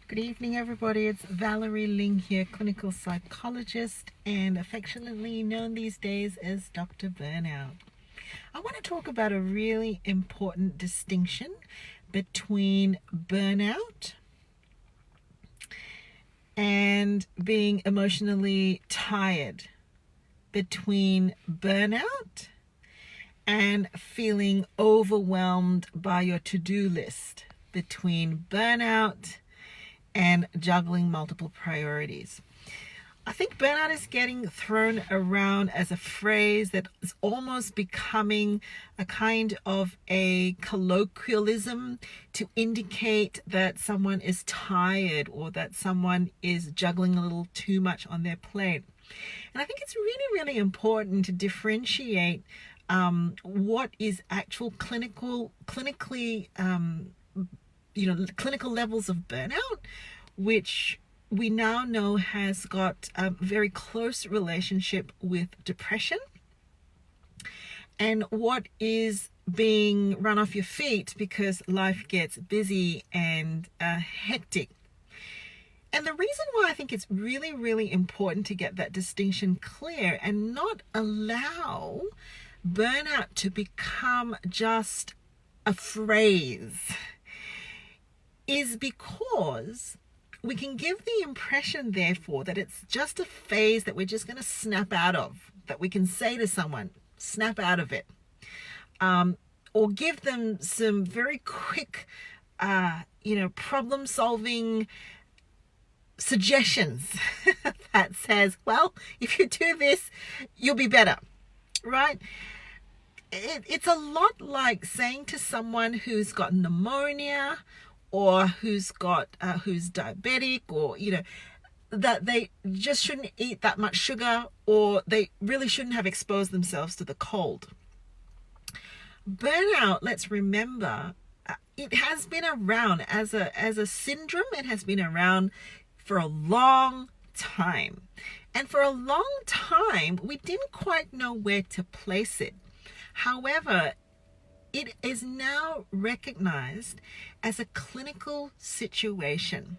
Good evening, everybody. It's Valerie Ling here, clinical psychologist and affectionately known these days as Dr. Burnout. I want to talk about a really important distinction between burnout and being emotionally tired, between burnout and feeling overwhelmed by your to-do list, between burnout and juggling multiple priorities. I think burnout is getting thrown around as a phrase that is almost becoming a kind of a colloquialism to indicate that someone is tired or that someone is juggling a little too much on their plate. And I think it's really, really important to differentiate what is actual clinical levels of burnout, which we now know has got a very close relationship with depression, and what is being run off your feet because life gets busy and hectic. And the reason why I think it's really, really important to get that distinction clear and not allow burnout to become just a phrase is because we can give the impression, therefore, that it's just a phase that we're just going to snap out of, that we can say to someone, snap out of it, or give them some very quick, problem-solving suggestions that says, well, if you do this, you'll be better, right? It's a lot like saying to someone who's got pneumonia or who's diabetic, or that they just shouldn't eat that much sugar, or they really shouldn't have exposed themselves to the cold. Burnout, let's remember, it has been around as a syndrome. It has been around for a long time, and for a long time we didn't quite know where to place it. However, it is now recognized as a clinical situation.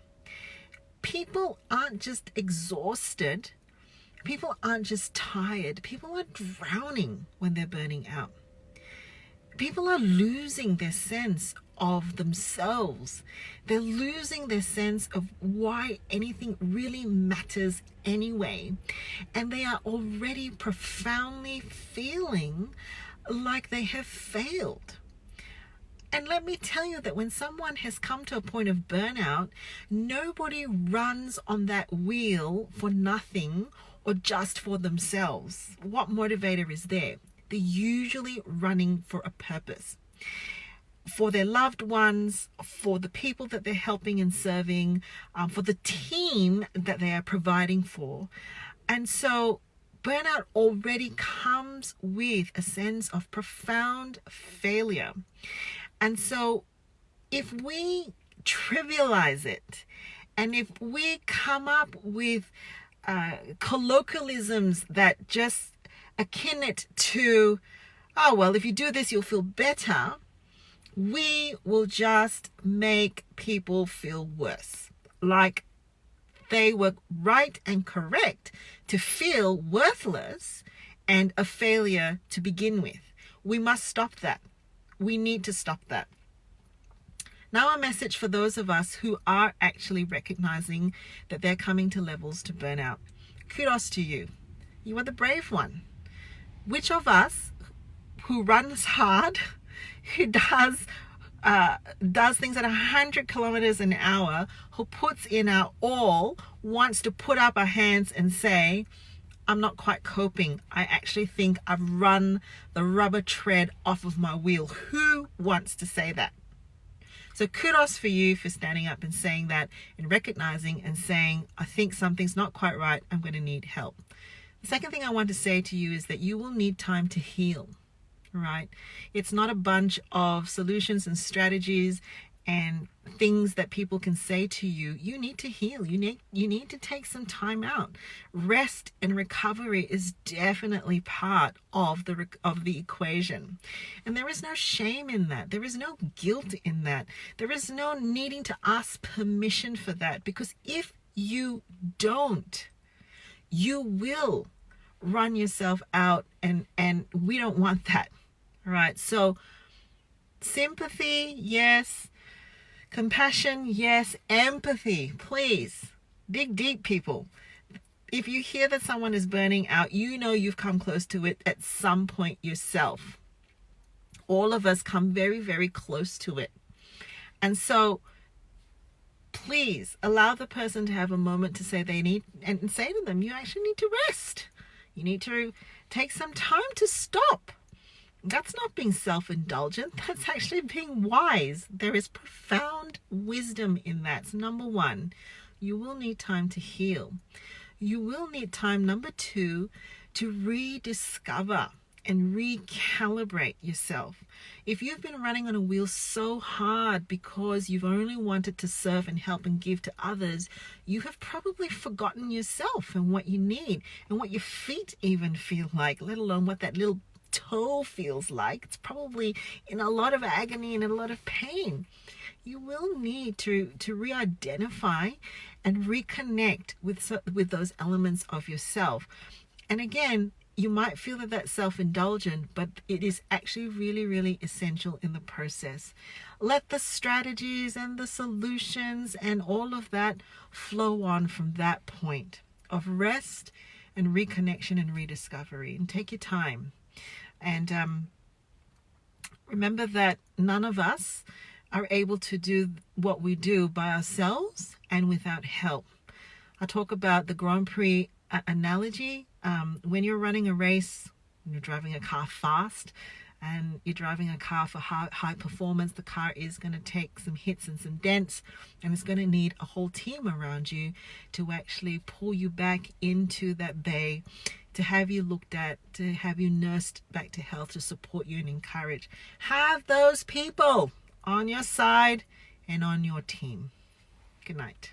People aren't just exhausted. People aren't just tired. People are drowning when they're burning out. People are losing their sense of themselves. They're losing their sense of why anything really matters anyway. And they are already profoundly feeling like they have failed. And let me tell you that when someone has come to a point of burnout, nobody runs on that wheel for nothing or just for themselves. What motivator is there? They're usually running for a purpose, for their loved ones, for the people that they're helping and serving, for the team that they are providing for. And so burnout already comes with a sense of profound failure. And so if we trivialize it, and if we come up with colloquialisms that just akin it to, oh, well, if you do this, you'll feel better, we will just make people feel worse. Like they were right and correct to feel worthless and a failure to begin with. We must stop that. We need to stop that. Now, a message for those of us who are actually recognizing that they're coming to levels to burnout. Kudos to you. You are the brave one. Which of us who runs hard, who does things at 100 kilometers an hour, who puts in our all, wants to put up our hands and say, I'm not quite coping. I actually think I've run the rubber tread off of my wheel. Who wants to say that? So kudos for you for standing up and saying that, and recognizing and saying, I think something's not quite right. I'm going to need help. The second thing I want to say to you is that you will need time to heal. Right? It's not a bunch of solutions and strategies and things that people can say to you, you need to heal. You need to take some time out. Rest and recovery is definitely part of the equation. And there is no shame in that. There is no guilt in that. There is no needing to ask permission for that, because if you don't, you will run yourself out, and we don't want that. All right? So sympathy, yes. Compassion, yes. Empathy, please. Dig deep, people. If you hear that someone is burning out, you know you've come close to it at some point yourself. All of us come very, very close to it. And so please allow the person to have a moment to say they need, and say to them, you actually need to rest. You need to take some time to stop. That's not being self-indulgent. That's actually being wise. There is profound wisdom in that. So number one, you will need time to heal. You will need time, number two, to rediscover and recalibrate yourself. If you've been running on a wheel so hard because you've only wanted to serve and help and give to others, you have probably forgotten yourself and what you need and what your feet even feel like, let alone what that little toe feels like. It's probably in a lot of agony and a lot of pain. You will need to re-identify and reconnect with those elements of yourself. And again, you might feel that that's self-indulgent, but it is actually really, really essential in the process. Let the strategies and the solutions and all of that flow on from that point of rest and reconnection and rediscovery. And take your time. And remember that none of us are able to do what we do by ourselves and without help. I talk about the Grand Prix analogy. When you're running a race, when you're driving a car fast and you're driving a car for high performance, the car is going to take some hits and some dents, and it's going to need a whole team around you to actually pull you back into that bay, to have you looked at, to have you nursed back to health, to support you and encourage. Have those people on your side and on your team. Good night.